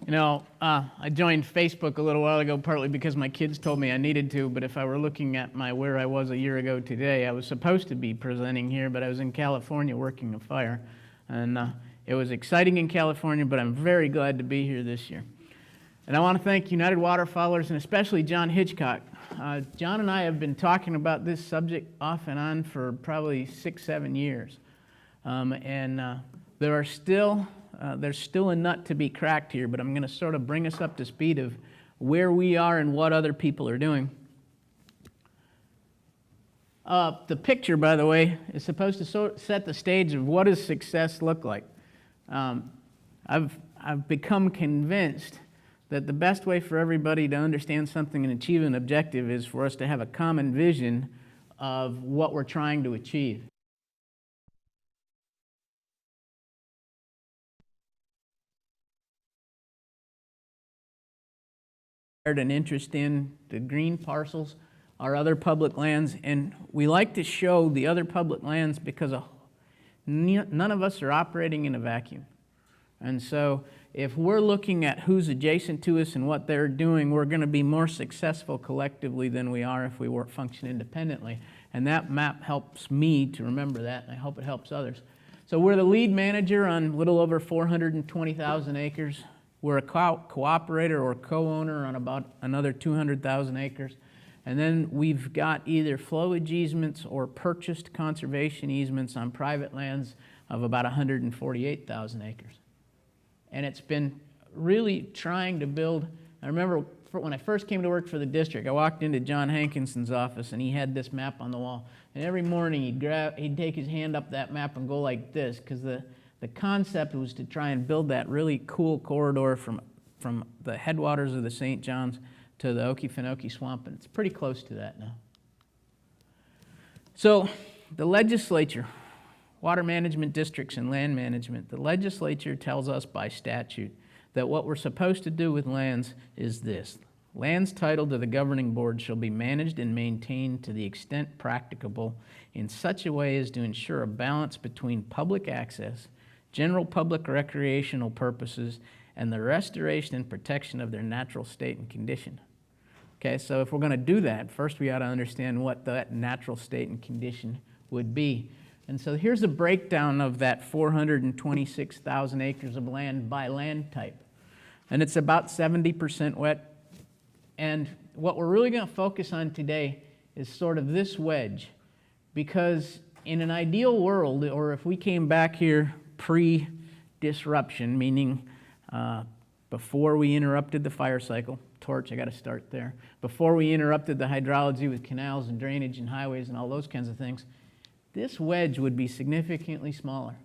I joined Facebook a little while ago, partly because my kids told me I needed to, but if I were looking at where I was a year ago today, I was supposed to be presenting here, but I was in California working a fire. And it was exciting in California, but I'm very glad to be here this year. And I want to thank United Waterfowlers and especially John Hitchcock. John and I have been talking about this subject off and on for probably 6-7 years. There's still a nut to be cracked here, but I'm going to sort of bring us up to speed of where we are and what other people are doing. The picture, by the way, is supposed to set the stage of what does success look like. I've become convinced that the best way for everybody to understand something and achieve an objective is for us to have a common vision of what we're trying to achieve. An interest in the green parcels, our other public lands, and we like to show the other public lands because none of us are operating in a vacuum. And so if we're looking at who's adjacent to us and what they're doing, we're going to be more successful collectively than we are if we function independently. And that map helps me to remember that, and I hope it helps others. So we're the lead manager on a little over 420,000 acres. We're a cooperator or co-owner on about another 200,000 acres. And then we've got either flowage easements or purchased conservation easements on private lands of about 148,000 acres. And it's been really trying to build. I remember when I first came to work for the district, I walked into John Hankinson's office and he had this map on the wall. And every morning he'd take his hand up that map and go like this, because the concept was to try and build that really cool corridor from the headwaters of the St. John's to the Okefenokee Swamp, and it's pretty close to that now. So the legislature, water management districts and land management, the legislature tells us by statute that what we're supposed to do with lands is this. Lands titled to the governing board shall be managed and maintained to the extent practicable in such a way as to ensure a balance between public access, general public recreational purposes, and the restoration and protection of their natural state and condition. Okay, so if we're going to do that, first we ought to understand what that natural state and condition would be. And so here's a breakdown of that 426,000 acres of land by land type. And it's about 70% wet. And what we're really going to focus on today is sort of this wedge. Because in an ideal world, or if we came back here pre-disruption, meaning before we interrupted the fire cycle, torch, I got to start there, before we interrupted the hydrology with canals and drainage and highways and all those kinds of things, this wedge would be significantly smaller.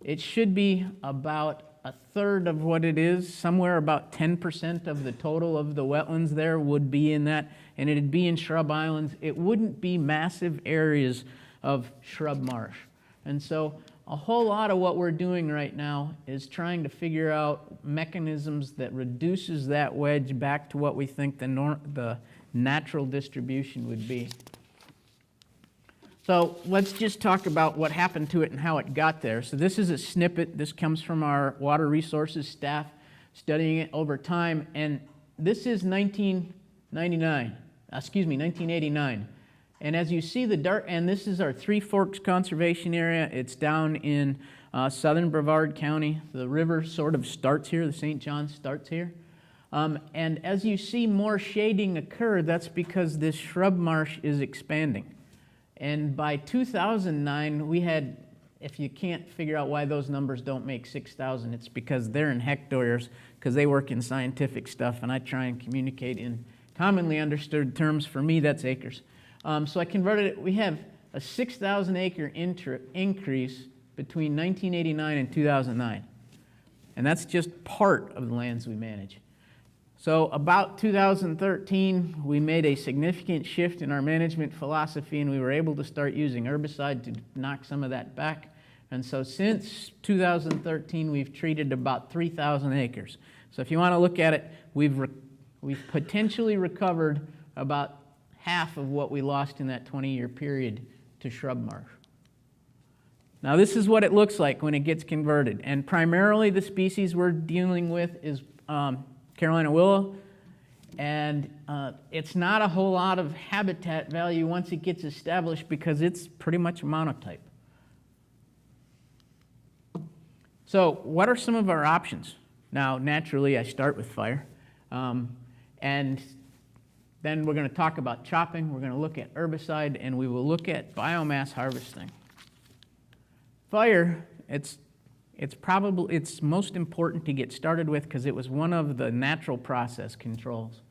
It should be about a third of what it is, somewhere about 10% of the total of the wetlands there would be in that, and it'd be in shrub islands. It wouldn't be massive areas of shrub marsh. And so a whole lot of what we're doing right now is trying to figure out mechanisms that reduces that wedge back to what we think the natural distribution would be. So let's just talk about what happened to it and how it got there. So this is a snippet. This comes from our water resources staff studying it over time. And this is 1989. And as you see the dark, and this is our Three Forks Conservation Area. It's down in southern Brevard County. The river sort of starts here. The St. John starts here. And as you see more shading occur, that's because this shrub marsh is expanding. And by 2009, we had, if you can't figure out why those numbers don't make 6,000, it's because they're in hectares, because they work in scientific stuff, and I try and communicate in commonly understood terms. For me, that's acres. So I converted it. We have a 6,000 acre increase between 1989 and 2009. And that's just part of the lands we manage. So about 2013, we made a significant shift in our management philosophy, and we were able to start using herbicide to knock some of that back. And so since 2013, we've treated about 3,000 acres. So if you want to look at it, we've potentially recovered about half of what we lost in that 20-year period to shrub marsh. Now this is what it looks like when it gets converted, and primarily the species we're dealing with is Carolina willow, and it's not a whole lot of habitat value once it gets established because it's pretty much a monotype. So what are some of our options? Now, naturally, I start with fire, and then we're going to talk about chopping, we're going to look at herbicide, and we will look at biomass harvesting. Fire, it's most important to get started with because it was one of the natural process controls.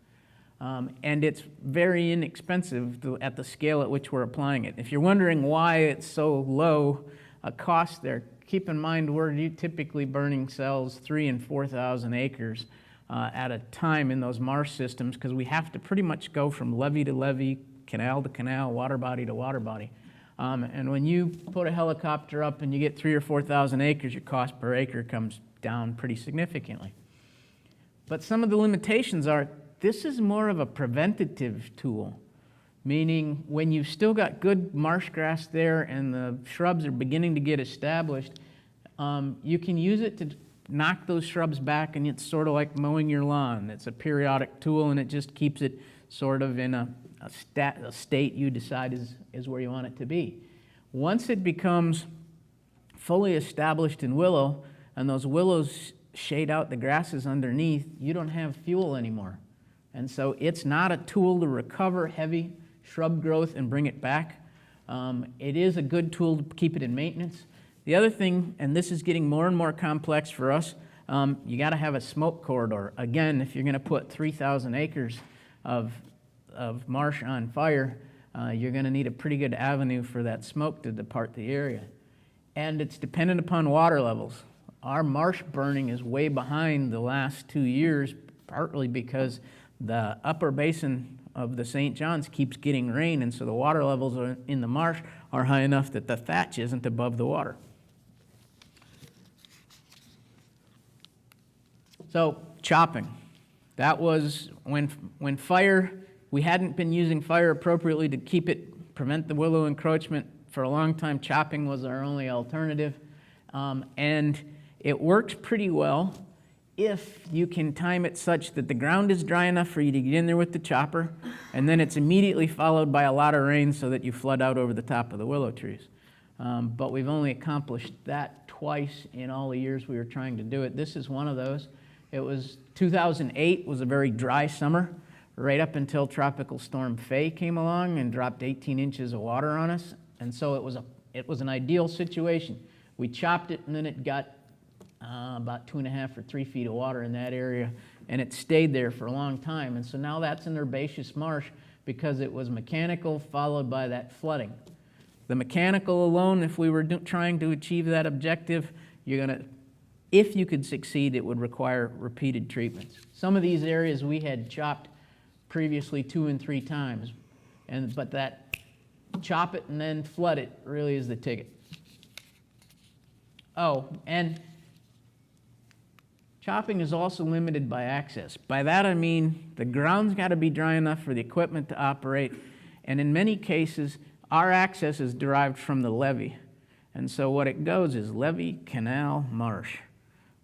And it's very inexpensive at the scale at which we're applying it. If you're wondering why it's so low a cost there, keep in mind we're typically burning cells 3,000 and 4,000 acres at a time in those marsh systems because we have to pretty much go from levee to levee, canal to canal, water body to water body. And when you put a helicopter up and you get 3,000 or 4,000 acres, your cost per acre comes down pretty significantly. But some of the limitations are this is more of a preventative tool, meaning when you've still got good marsh grass there and the shrubs are beginning to get established, you can use it to knock those shrubs back, and it's sort of like mowing your lawn. It's a periodic tool, and it just keeps it sort of in a state you decide is where you want it to be. Once it becomes fully established in willow, and those willows shade out the grasses underneath, you don't have fuel anymore. And so it's not a tool to recover heavy shrub growth and bring it back. It is a good tool to keep it in maintenance. The other thing, and this is getting more and more complex for us, you got to have a smoke corridor. Again, if you're going to put 3,000 acres of marsh on fire, you're going to need a pretty good avenue for that smoke to depart the area. And it's dependent upon water levels. Our marsh burning is way behind the last 2 years, partly because the upper basin of the St. Johns keeps getting rain, and so the water levels in the marsh are high enough that the thatch isn't above the water. So chopping. That was when fire, we hadn't been using fire appropriately to prevent the willow encroachment for a long time. Chopping was our only alternative. And it works pretty well if you can time it such that the ground is dry enough for you to get in there with the chopper, and then it's immediately followed by a lot of rain so that you flood out over the top of the willow trees. But we've only accomplished that twice in all the years we were trying to do it. This is one of those. It was 2008 was a very dry summer, right up until Tropical Storm Faye came along and dropped 18 inches of water on us. And so it was an ideal situation. We chopped it, and then it got about 2.5 or 3 feet of water in that area, and it stayed there for a long time. And so now that's an herbaceous marsh because it was mechanical followed by that flooding. The mechanical alone, if we were trying to achieve that objective, if you could succeed, it would require repeated treatments. Some of these areas we had chopped previously 2 and 3 times, but that chop it and then flood it really is the ticket. Oh, and chopping is also limited by access. By that I mean the ground's got to be dry enough for the equipment to operate, and in many cases our access is derived from the levee. And so what it goes is levee, canal, marsh.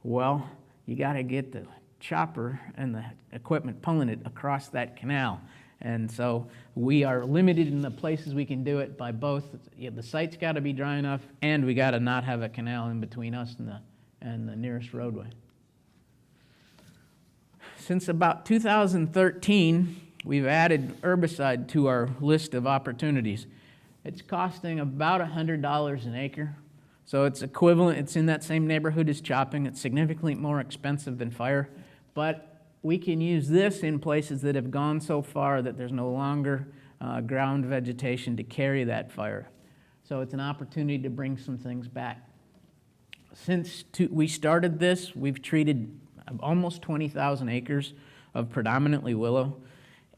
Well, you got to get the chopper and the equipment pulling it across that canal. And so we are limited in the places we can do it by both. The site's got to be dry enough, and we got to not have a canal in between us and the nearest roadway. Since about 2013, we've added herbicide to our list of opportunities. It's costing about $100 an acre. So it's equivalent, it's in that same neighborhood as chopping. It's significantly more expensive than fire, but we can use this in places that have gone so far that there's no longer ground vegetation to carry that fire. So it's an opportunity to bring some things back. Since we started this, we've treated almost 20,000 acres of predominantly willow,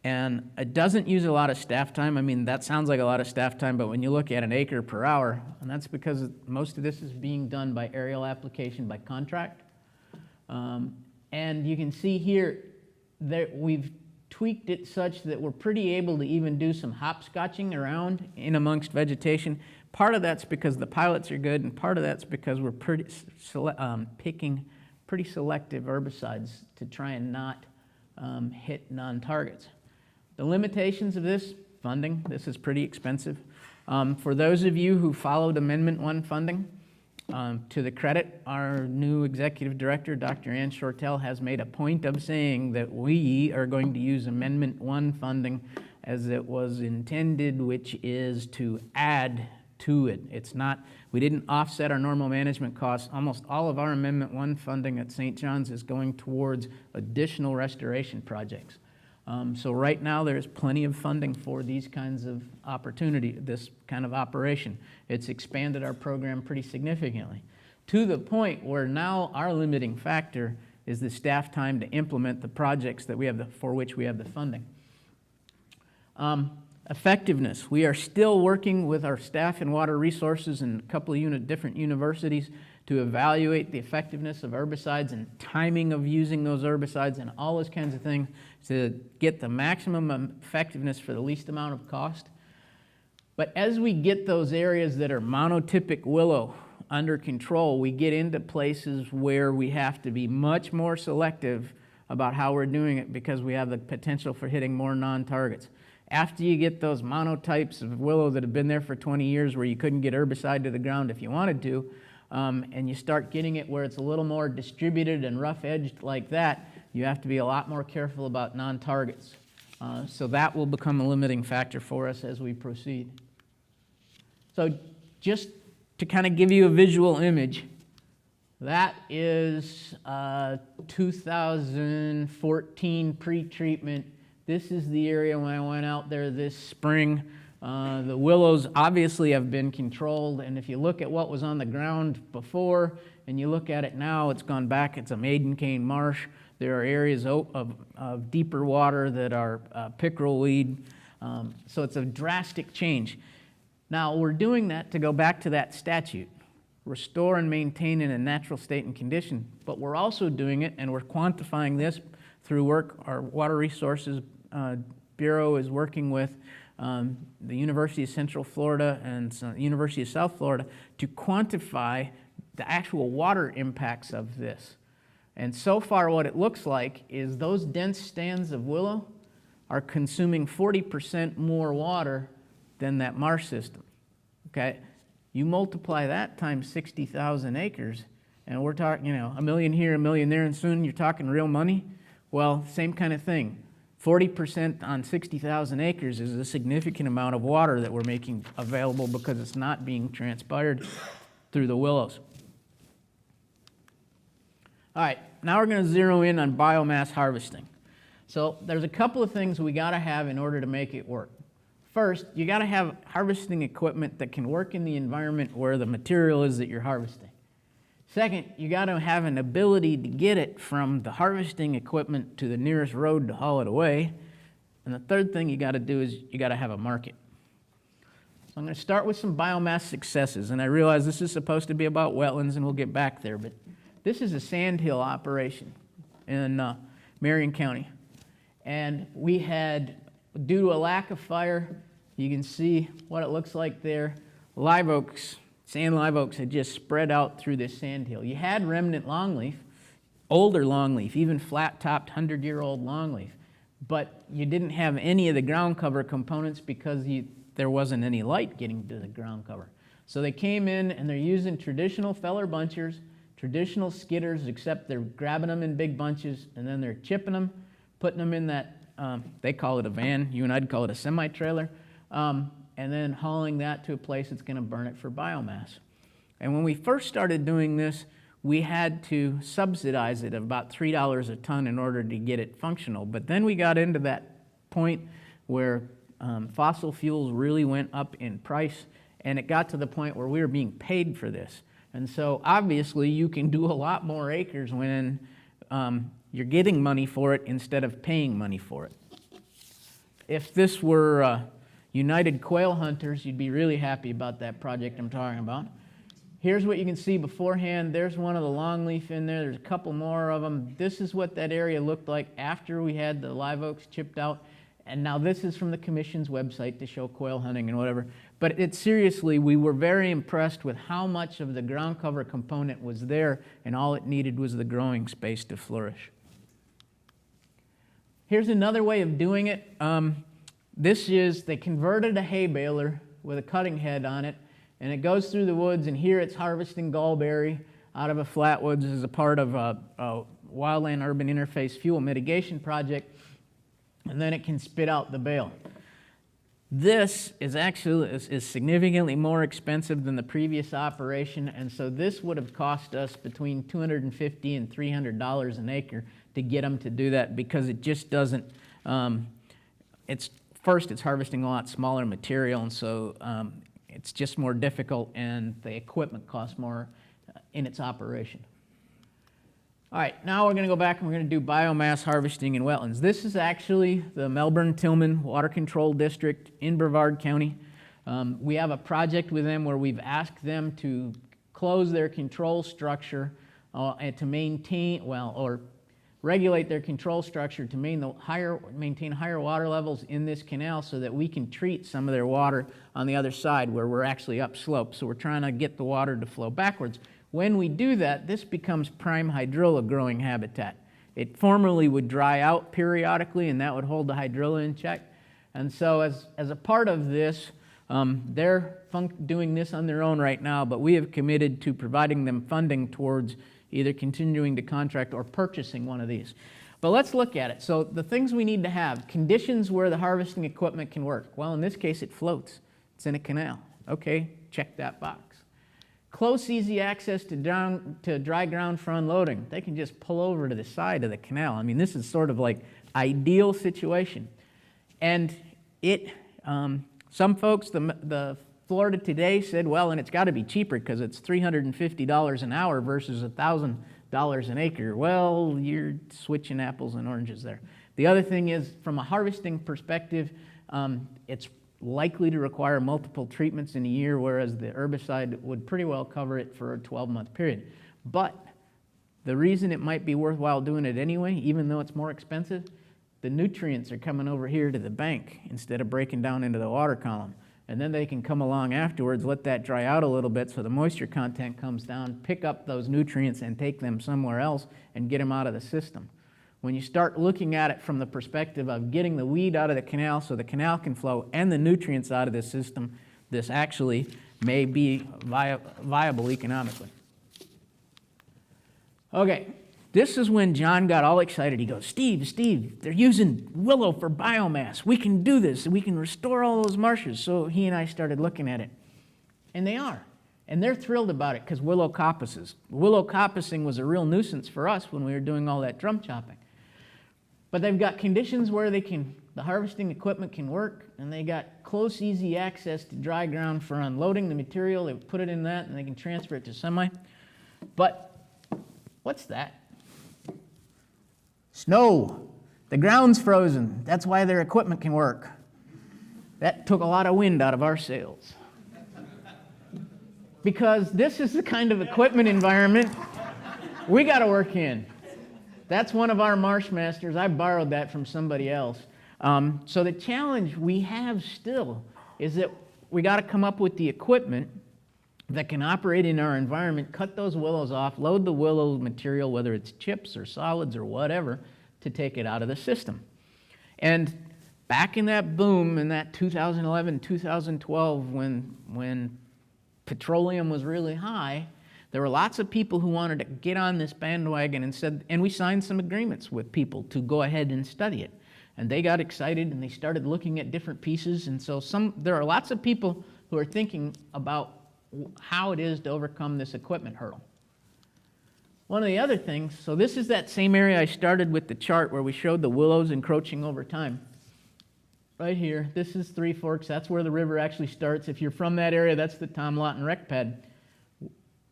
and it doesn't use a lot of staff time. I mean, that sounds like a lot of staff time, but when you look at an acre per hour, and that's because most of this is being done by aerial application by contract. And you can see here that we've tweaked it such that we're pretty able to even do some hopscotching around in amongst vegetation. Part of that's because the pilots are good, and part of that's because we're picking pretty selective herbicides to try and not hit non-targets. The limitations of this funding, this is pretty expensive. For those of you who followed Amendment 1 funding, to the credit, our new executive director, Dr. Ann Shortell, has made a point of saying that we are going to use Amendment 1 funding as it was intended, which is to add to it. It's not, we didn't offset our normal management costs. Almost all of our Amendment 1 funding at St. John's is going towards additional restoration projects. So right now there's plenty of funding for these kinds of opportunity, this kind of operation. It's expanded our program pretty significantly, to the point where now our limiting factor is the staff time to implement the projects that we have for which we have the funding. Effectiveness. We are still working with our staff in water resources and a couple of different universities to evaluate the effectiveness of herbicides and timing of using those herbicides and all those kinds of things to get the maximum effectiveness for the least amount of cost. But as we get those areas that are monotypic willow under control, we get into places where we have to be much more selective about how we're doing it because we have the potential for hitting more non-targets. After you get those monotypes of willow that have been there for 20 years where you couldn't get herbicide to the ground if you wanted to, and you start getting it where it's a little more distributed and rough-edged like that, you have to be a lot more careful about non-targets. So that will become a limiting factor for us as we proceed. So just to kind of give you a visual image, that is 2014 pre-treatment. This is the area when I went out there this spring. The willows obviously have been controlled, and if you look at what was on the ground before and you look at it now, it's gone back. It's a maiden cane marsh. There are areas of deeper water that are pickerel weed. So it's a drastic change. Now, we're doing that to go back to that statute, restore and maintain in a natural state and condition, but we're also doing it, and we're quantifying this through work our Water Resources Bureau is working with the University of Central Florida and the University of South Florida to quantify the actual water impacts of this. And so far what it looks like is those dense stands of willow are consuming 40% more water than that marsh system. Okay? You multiply that times 60,000 acres, and we're talking, a million here, a million there, and soon you're talking real money. Well, same kind of thing. 40% on 60,000 acres is a significant amount of water that we're making available because it's not being transpired through the willows. All right, now we're going to zero in on biomass harvesting. So there's a couple of things we got to have in order to make it work. First, you got to have harvesting equipment that can work in the environment where the material is that you're harvesting. Second, you got to have an ability to get it from the harvesting equipment to the nearest road to haul it away. And the third thing you got to do is you got to have a market. So I'm going to start with some biomass successes. And I realize this is supposed to be about wetlands, and we'll get back there. But this is a sandhill operation in Marion County. And we had, due to a lack of fire, you can see what it looks like there, live oaks. Sand live oaks had just spread out through this sandhill. You had remnant longleaf, older longleaf, even flat-topped 100-year-old longleaf, but you didn't have any of the ground cover components because there wasn't any light getting to the ground cover. So they came in and they're using traditional feller bunchers, traditional skidders, except they're grabbing them in big bunches and then they're chipping them, putting them in that, they call it a van, you and I'd call it a semi-trailer, and then hauling that to a place that's going to burn it for biomass. And when we first started doing this, we had to subsidize it at about $3 a ton in order to get it functional. But then we got into that point where fossil fuels really went up in price, and it got to the point where we were being paid for this. And so obviously you can do a lot more acres when you're getting money for it instead of paying money for it. If this were United Quail Hunters, you'd be really happy about that project I'm talking about. Here's what you can see beforehand. There's one of the longleaf in there. There's a couple more of them. This is what that area looked like after we had the live oaks chipped out. And now this is from the commission's website to show quail hunting and whatever. But it seriously, we were very impressed with how much of the ground cover component was there, and all it needed was the growing space to flourish. Here's another way of doing it. They converted a hay baler with a cutting head on it, and it goes through the woods, and here it's harvesting gallberry out of a flatwoods as a part of a wildland urban interface fuel mitigation project, and then it can spit out the bale. This is actually significantly more expensive than the previous operation, and so this would have cost us between $250 and $300 an acre to get them to do that, because it just doesn't, it's harvesting a lot smaller material, and so it's just more difficult, and the equipment costs more in its operation. All right, now we're going to go back and we're going to do biomass harvesting in wetlands. This is actually the Melbourne-Tillman Water Control District in Brevard County. We have a project with them where we've asked them to close their control structure and to maintain, or regulate their control structure to maintain higher water levels in this canal so that we can treat some of their water on the other side where we're actually upslope. So we're trying to get the water to flow backwards. When we do that, this becomes prime hydrilla growing habitat. It formerly would dry out periodically, and that would hold the hydrilla in check. And so as a part of this, they're doing this on their own right now, but we have committed to providing them funding towards either continuing to contract or purchasing one of these. But let's look at it. So the things we need to have: conditions where the harvesting equipment can work. Well, in this case, it floats. It's in a canal. Okay, check that box. Close, easy access to dry ground for unloading. They can just pull over to the side of the canal. I mean, this is sort of like ideal situation. And some folks, the Florida Today said, well, and it's got to be cheaper because it's $350 an hour versus $1,000 an acre. Well, you're switching apples and oranges there. The other thing is, from a harvesting perspective, it's likely to require multiple treatments in a year, whereas the herbicide would pretty well cover it for a 12-month period. But the reason it might be worthwhile doing it anyway, even though it's more expensive, the nutrients are coming over here to the bank instead of breaking down into the water column. And then they can come along afterwards, let that dry out a little bit so the moisture content comes down, pick up those nutrients and take them somewhere else and get them out of the system. When you start looking at it from the perspective of getting the weed out of the canal so the canal can flow and the nutrients out of the system, this actually may be viable economically. Okay, this is when John got all excited. He goes, Steve, they're using willow for biomass. We can do this. We can restore all those marshes. So he and I started looking at it. And they are. And they're thrilled about it because willow coppices. Willow coppicing was a real nuisance for us when we were doing all that drum chopping. But they've got conditions where the harvesting equipment can work, and they got close, easy access to dry ground for unloading the material. They put it in that, and they can transfer it to semi. But what's that? Snow. The ground's frozen. That's why their equipment can work. That took a lot of wind out of our sails. Because this is the kind of equipment environment we got to work in. That's one of our marsh masters. I borrowed that from somebody else. So the challenge we have still is that we got to come up with the equipment that can operate in our environment, cut those willows off, load the willow material, whether it's chips or solids or whatever, to take it out of the system. And back in that boom in that 2011, 2012, when petroleum was really high, there were lots of people who wanted to get on this bandwagon and we signed some agreements with people to go ahead and study it. And they got excited and they started looking at different pieces. And so there are lots of people who are thinking about how it is to overcome this equipment hurdle. One of the other things, so this is that same area I started with the chart where we showed the willows encroaching over time. Right here, this is Three Forks. That's where the river actually starts. If you're from that area, that's the Tom Lawton Rec Pad.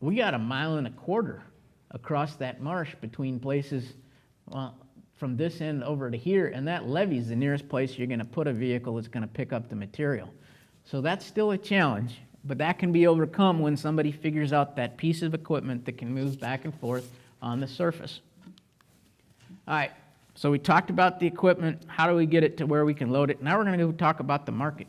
We got 1.25 miles across that marsh between places, well, from this end over to here, and that levee's the nearest place you're going to put a vehicle that's going to pick up the material. So that's still a challenge, but that can be overcome when somebody figures out that piece of equipment that can move back and forth on the surface. All right, So we talked about the equipment. How do we get it to where we can load it? Now we're going to go talk about the market.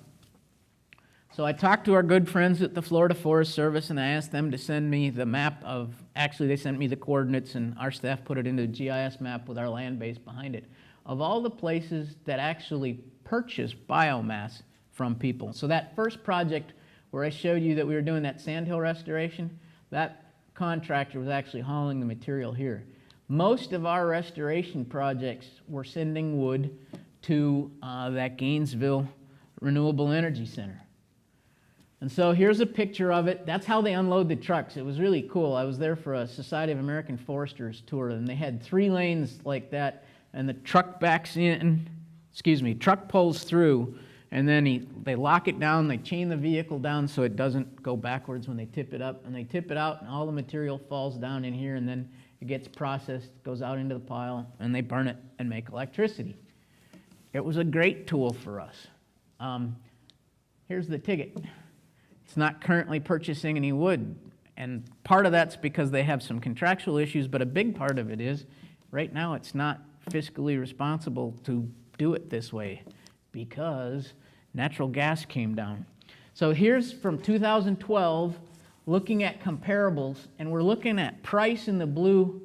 So I talked to our good friends at the Florida Forest Service, and I asked them to send me the map of, actually they sent me the coordinates, and our staff put it into a GIS map with our land base behind it, of all the places that actually purchase biomass from people. So that first project where I showed you that we were doing that sandhill restoration, that contractor was actually hauling the material here. Most of our restoration projects were sending wood to that Gainesville Renewable Energy Center. And so here's a picture of it. That's how they unload the trucks. It was really cool. I was there for a Society of American Foresters tour, and they had 3 lanes like that, and the truck backs in, truck pulls through, and then they lock it down, they chain the vehicle down so it doesn't go backwards when they tip it up, and they tip it out, and all the material falls down in here, and then it gets processed, goes out into the pile, and they burn it and make electricity. It was a great tool for us. Here's the ticket. It's not currently purchasing any wood, and part of that's because they have some contractual issues, but a big part of it is right now it's not fiscally responsible to do it this way because natural gas came down. So here's from 2012, looking at comparables, and we're looking at price in the blue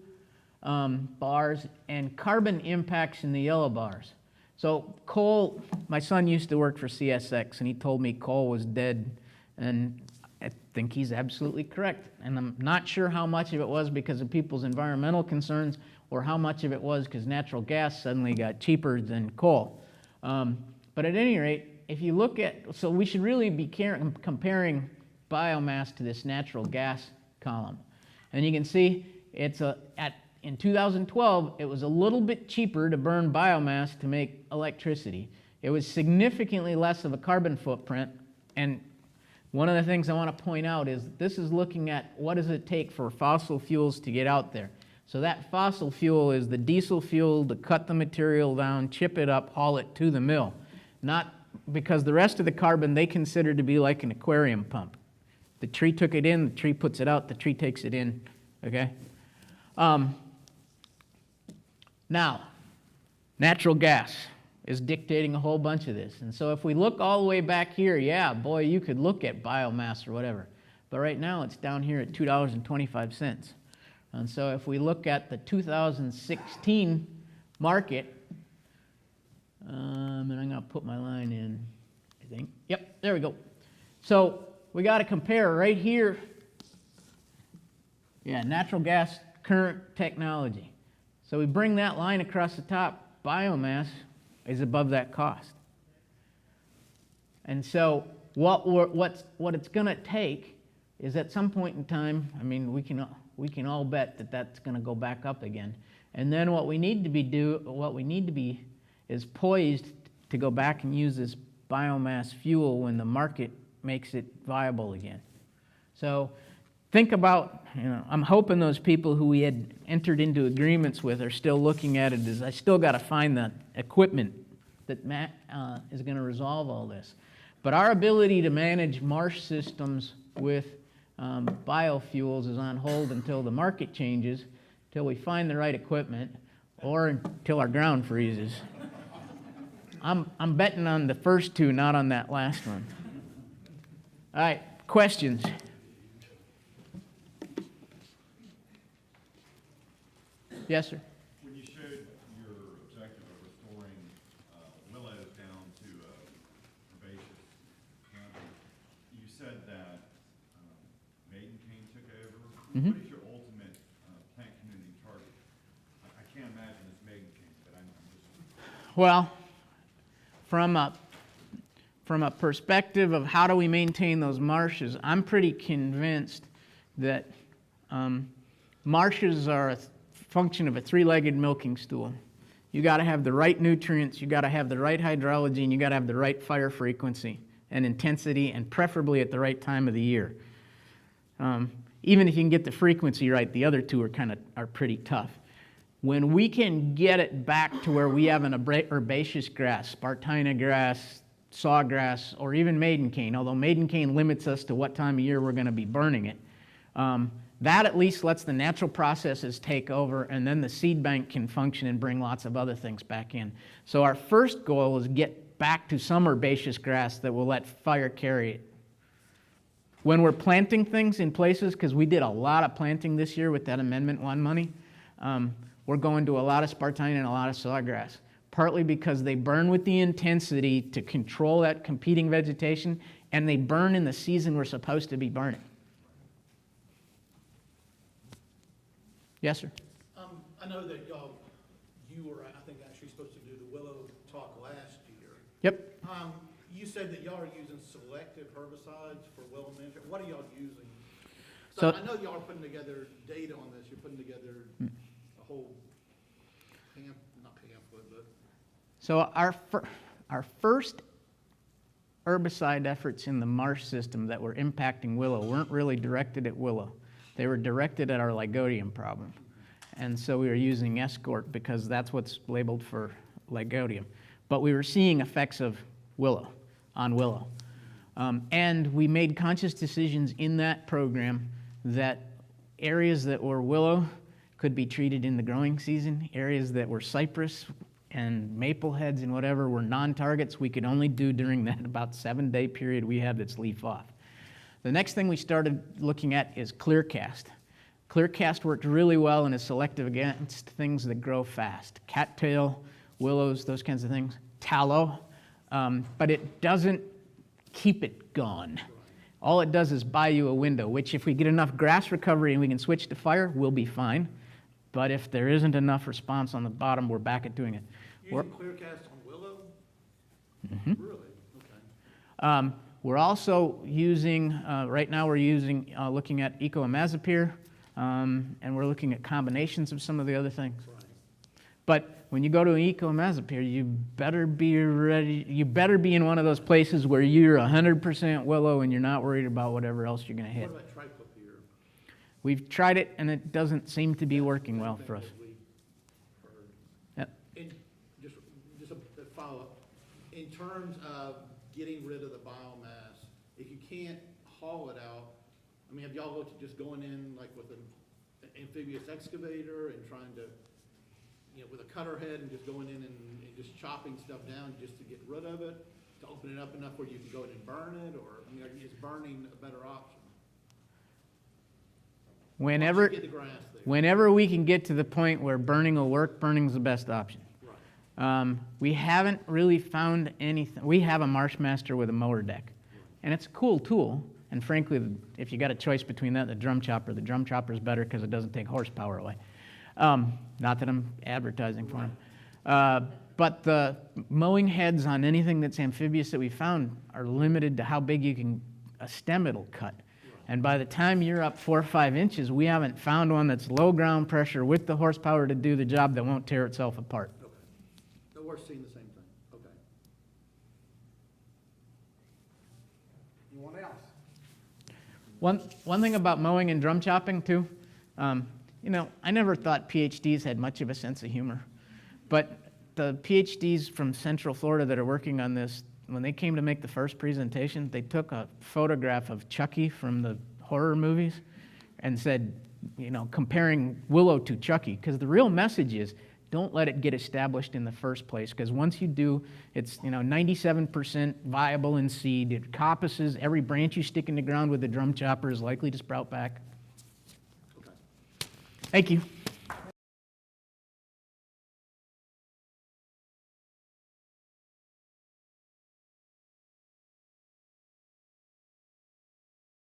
bars and carbon impacts in the yellow bars. So coal, my son used to work for CSX, and he told me coal was dead, and I think he's absolutely correct. And I'm not sure how much of it was because of people's environmental concerns or how much of it was because natural gas suddenly got cheaper than coal. But at any rate, if you look at, so we should really be comparing biomass to this natural gas column. And you can see it's in 2012, it was a little bit cheaper to burn biomass to make electricity. It was significantly less of a carbon footprint. And one of the things I want to point out is this is looking at what does it take for fossil fuels to get out there. So that fossil fuel is the diesel fuel to cut the material down, chip it up, haul it to the mill. Not because the rest of the carbon they consider to be like an aquarium pump. The tree took it in, the tree puts it out, the tree takes it in, okay? Now, natural gas is dictating a whole bunch of this. And so if we look all the way back here, yeah, boy, you could look at biomass or whatever. But right now it's down here at $2.25. And so if we look at the 2016 market, and I'm going to put my line in, I think. Yep, there we go. So we got to compare right here. Yeah, natural gas, current technology. So we bring that line across the top. Biomass is above that cost. And so what it's going to take is at some point in time, I mean, we can all bet that that's going to go back up again. And then what we need to be is poised to go back and use this biomass fuel when the market makes it viable again. So think about, I'm hoping those people who we had entered into agreements with are still looking at it as I still got to find the equipment that is going to resolve all this. But our ability to manage marsh systems with biofuels is on hold until the market changes, until we find the right equipment, or until our ground freezes. I'm betting on the first two, not on that last one. All right, questions? Yes, sir. When you showed your objective of restoring willows down to herbaceous county, you said that maiden cane took over. Mm-hmm. What is your ultimate plant community target? I can't imagine it's maiden cane, but I'm just... Well, from a perspective of how do we maintain those marshes, I'm pretty convinced that marshes are a function of a three-legged milking stool. You got to have the right nutrients, you got to have the right hydrology, and you got to have the right fire frequency and intensity, and preferably at the right time of the year. Even if you can get the frequency right, the other two are pretty tough. When we can get it back to where we have an herbaceous grass, Spartina grass, sawgrass, or even maiden cane, although maiden cane limits us to what time of year we're going to be burning it, That at least lets the natural processes take over, and then the seed bank can function and bring lots of other things back in. So our first goal is get back to some herbaceous grass that will let fire carry it. When we're planting things in places, because we did a lot of planting this year with that Amendment 1 money, we're going to a lot of spartina and a lot of sawgrass, partly because they burn with the intensity to control that competing vegetation, and they burn in the season we're supposed to be burning. Yes, sir. I know that you were, I think, actually supposed to do the willow talk last year. Yep. You said that y'all are using selective herbicides for willow management. What are y'all using? So- I know y'all are putting together data on this. You're putting together a whole not pamphlet, but. So our first herbicide efforts in the marsh system that were impacting willow weren't really directed at willow. They were directed at our lygodium problem. And so we were using Escort because that's what's labeled for lygodium. But we were seeing effects of willow on willow. And we made conscious decisions in that program that areas that were willow could be treated in the growing season. Areas that were cypress and maple heads and whatever were non-targets we could only do during that about 7-day period we had that's leaf off. The next thing we started looking at is clearcast. Clearcast worked really well and is selective against things that grow fast. Cattail, willows, those kinds of things. Tallow, but it doesn't keep it gone. All it does is buy you a window, which if we get enough grass recovery and we can switch to fire, we'll be fine. But if there isn't enough response on the bottom, we're back at doing it. Using clearcast on willow? Mm-hmm. Really? Okay. We're also using, right now we're using, looking at ecoamazepir, and we're looking at combinations of some of the other things. Right. But when you go to an ecoamazepir, you better be ready, you better be in one of those places where you're 100% willow and you're not worried about whatever else you're going to hit. What about triclopyr? We've tried it and it doesn't seem to be working well for us. That we heard. Yep. And just a follow-up. In terms of getting rid of the biomass, if you can't haul it out, I mean, have y'all looked at just going in like with an amphibious excavator and trying to, with a cutter head and just going in and just chopping stuff down just to get rid of it, to open it up enough where you can go in and burn it, or, I mean, is burning a better option? Whenever, Once you get the grass there. whenever we can get to the point where burning will work, burning's the best option. Right. We haven't really found anything. We have a Marshmaster with a mower deck, and it's a cool tool. And frankly, if you got a choice between that and the drum chopper is better because it doesn't take horsepower away. Not that I'm advertising for them. But the mowing heads on anything that's amphibious that we found are limited to how big a stem it'll cut. And by the time you're up 4 or 5 inches, we haven't found one that's low ground pressure with the horsepower to do the job that won't tear itself apart. Okay. So we're seeing the same thing. Okay. Anyone else? One thing about mowing and drum chopping too, I never thought PhDs had much of a sense of humor, but the PhDs from Central Florida that are working on this, when they came to make the first presentation, they took a photograph of Chucky from the horror movies and said, comparing Willow to Chucky, because the real message is, don't let it get established in the first place, because once you do, it's 97% viable in seed. It coppices. Every branch you stick in the ground with the drum chopper is likely to sprout back. Okay. Thank you.